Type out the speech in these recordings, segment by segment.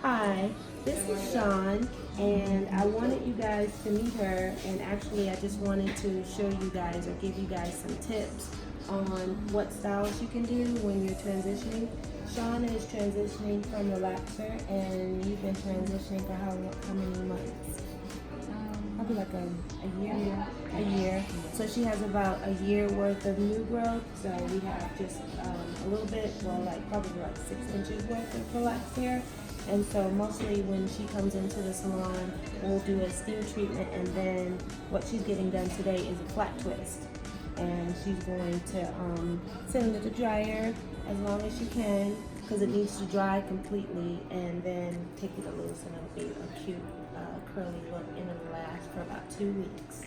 Hi, this is Sean, and I wanted you guys to meet her. And actually, I just wanted to show you guys or give you guys some tips on what styles you can do when you're transitioning. Sean is transitioning from relaxer, and you've been transitioning for how many months? Probably like a year. A year. So she has about a year worth of new growth. So we have just a little bit, well, like probably like 6 inches worth of relaxed hair. And so mostly when she comes into the salon, we'll do a steam treatment, and then what she's getting done today is a flat twist. And she's going to send it to dryer as long as she can because it needs to dry completely, and then take it loose, and it'll be a cute curly look, and it'll last for about 2 weeks.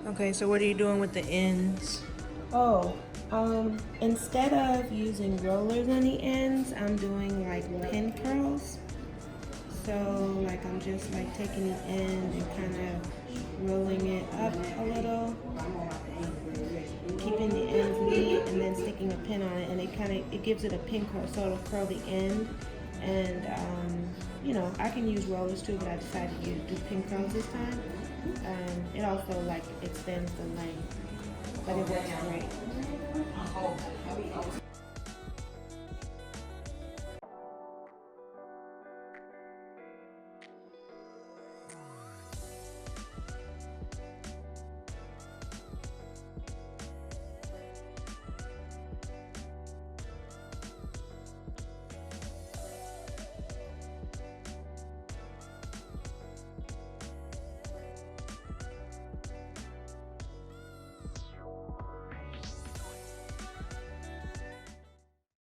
Okay, so what are you doing with the ends? Oh, instead of using rollers on the ends, I'm doing like pin curls. So like I'm just like taking the end and kind of rolling it up a little, keeping the ends neat, and then sticking a pin on it, and it gives it a pin curl, so it'll curl the end. And I can use rollers too, but I decided to do pin curls this time. It also like extends the length, but it works great.